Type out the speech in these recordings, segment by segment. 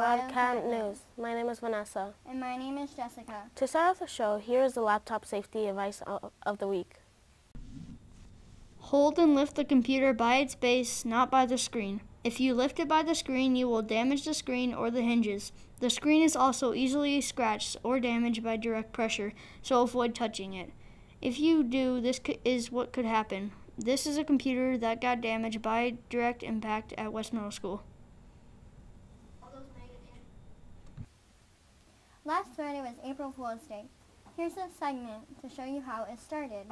WildCat News. My name is Vanessa. And my name is Jessica. To start off the show, here is the laptop safety advice of the week. Hold and lift the computer by its base, not by the screen. If you lift it by the screen, you will damage the screen or the hinges. The screen is also easily scratched or damaged by direct pressure, so avoid touching it. If you do, this is what could happen. This is a computer that got damaged by direct impact at West Middle School. Last Friday was April Fool's Day. Here's a segment to show you how it started.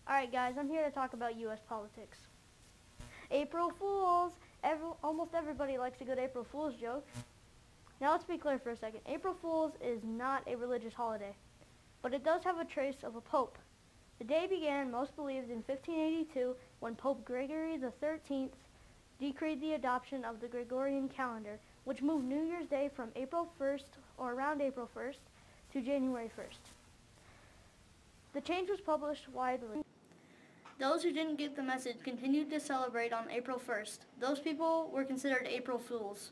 Alright guys, I'm here to talk about U.S. politics. April Fools! Almost everybody likes a good April Fool's joke. Now let's be clear for a second. April Fool's is not a religious holiday, but it does have a trace of a pope. The day began, most believed, in 1582 when Pope Gregory XIII decreed the adoption of the Gregorian calendar, which moved New Year's Day from April 1st, or around April 1st, to January 1st. The change was published widely. Those who didn't get the message continued to celebrate on April 1st. Those people were considered April Fools.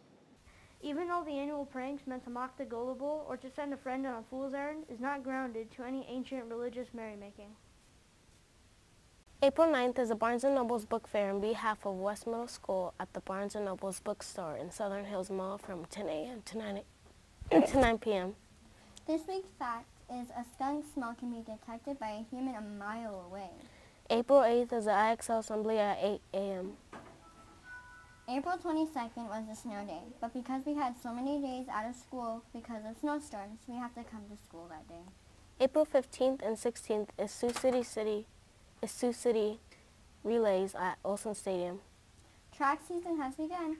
Even though the annual pranks meant to mock the gullible or to send a friend on a fool's errand is not grounded to any ancient religious merrymaking. April 9th is the Barnes & Noble's Book Fair on behalf of West Middle School at the Barnes & Noble's bookstore in Southern Hills Mall from 10 a.m. to 9 p.m. This week's fact is a skunk smell can be detected by a human a mile away. April 8th is the IXL Assembly at 8 a.m. April 22nd was a snow day, but because we had so many days out of school because of snowstorms, we have to come to school that day. April 15th and 16th is Sioux City relays at Olson Stadium. Track season has begun.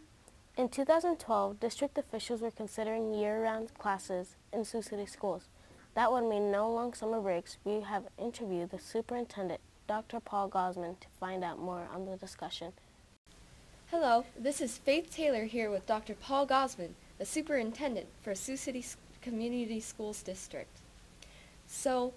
In 2012, district officials were considering year-round classes in Sioux City schools. That would mean no long summer breaks. We have interviewed the superintendent, Dr. Paul Gosman, to find out more on the discussion. Hello, this is Faith Taylor here with Dr. Paul Gosman, the superintendent for Sioux City Community Schools District. So,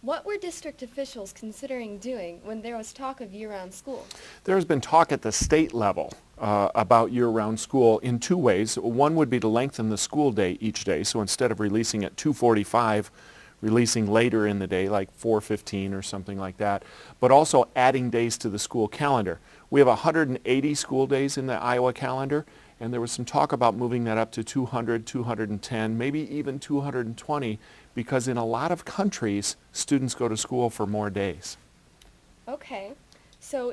what were district officials considering doing when there was talk of year-round school? There has been talk at the state level about year-round school in two ways. One would be to lengthen the school day each day, so instead of releasing at 2:45, releasing later in the day, like 4:15 or something like that, but also adding days to the school calendar. We have 180 school days in the Iowa calendar, and there was some talk about moving that up to 200, 210, maybe even 220, because in a lot of countries, students go to school for more days. Okay, so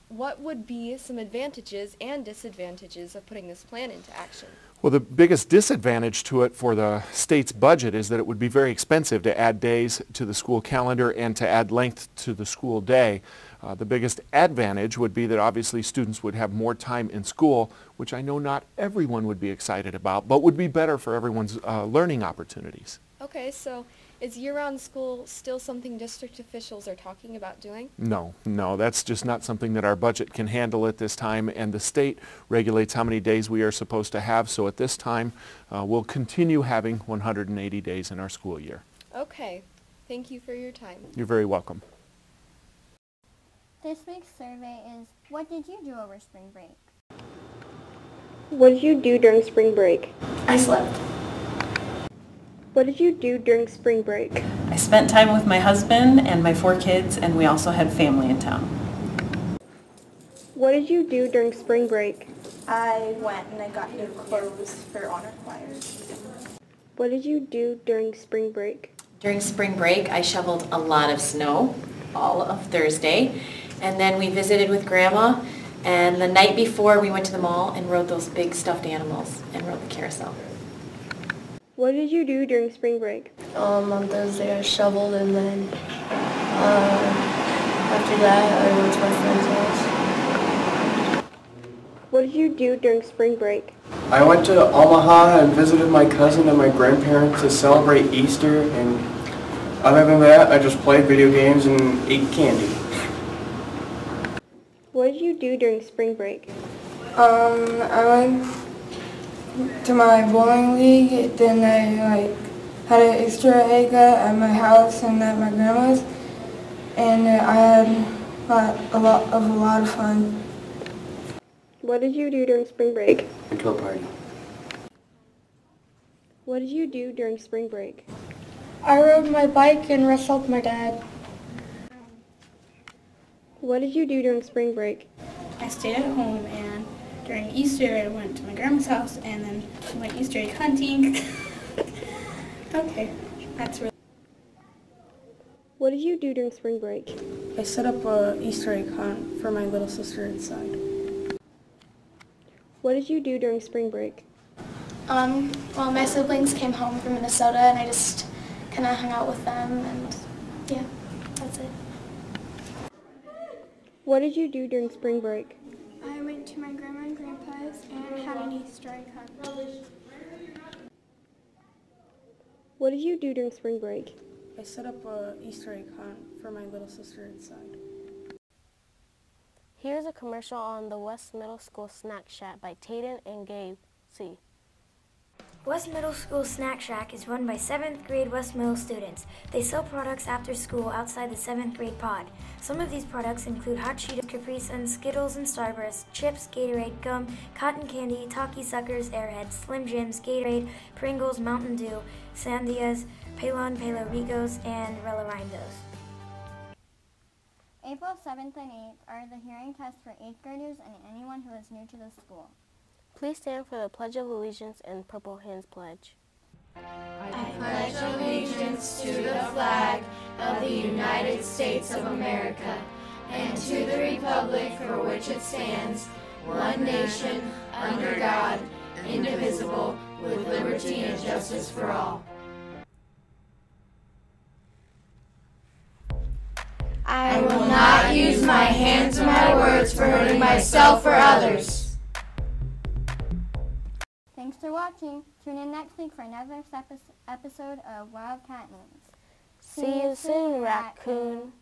what would be some advantages and disadvantages of putting this plan into action? Well, the biggest disadvantage to it for the state's budget is that it would be very expensive to add days to the school calendar and to add length to the school day. The biggest advantage would be that obviously students would have more time in school, which I know not everyone would be excited about, but would be better for everyone's learning opportunities. Okay, so is year-round school still something district officials are talking about doing? No, that's just not something that our budget can handle at this time, and the state regulates how many days we are supposed to have, so at this time we'll continue having 180 days in our school year. Okay, thank you for your time. You're very welcome. This week's survey is, what did you do over spring break? What did you do during spring break? I slept. What did you do during spring break? I spent time with my husband and my 4 kids, and we also had family in town. What did you do during spring break? I went and I got new clothes for honor choirs. What did you do during spring break? During spring break, I shoveled a lot of snow all of Thursday, and then we visited with Grandma, and the night before we went to the mall and rode those big stuffed animals and rode the carousel. What did you do during spring break? On Thursday I shoveled, and then after that I went to my friend's house. What did you do during spring break? I went to Omaha and visited my cousin and my grandparents to celebrate Easter, and other than that I just played video games and ate candy. What did you do during spring break? I went to my bowling league, then I had an Easter egg at my house and at my grandma's, and I had a lot of fun. What did you do during spring break? Went to a party. What did you do during spring break? I rode my bike and wrestled my dad. What did you do during spring break? I stayed at home, and during Easter I went to my grandma's house and then went Easter egg hunting. Okay, that's really... What did you do during spring break? I set up an Easter egg hunt for my little sister inside. What did you do during spring break? Well, my siblings came home from Minnesota and I just kind of hung out with them and yeah, that's it. What did you do during spring break? I went to my grandma and grandpa's and had an Easter egg hunt. What did you do during spring break? I set up an Easter egg hunt for my little sister inside. Here's a commercial on the West Middle School Snack Shack by Tayden and Gabe C. West Middle School Snack Shack is run by 7th grade West Middle students. They sell products after school outside the 7th grade pod. Some of these products include Hot Cheetos, Capri Sun, Skittles and Starburst, chips, Gatorade, gum, cotton candy, Talkie Suckers, Airheads, Slim Jims, Gatorade, Pringles, Mountain Dew, Sandias, Palon, Palo Ricos, and Rella-Rindos. April 7th and 8th are the hearing tests for 8th graders and anyone who is new to the school. Please stand for the Pledge of Allegiance and Purple Hands Pledge. I pledge allegiance to the flag of the United States of America and to the republic for which it stands, one nation, under God, indivisible, with liberty and justice for all. I will not use my hands or my words for hurting myself or others. Thanks for watching. Tune in next week for another episode of WildCat News. See you soon, raccoon.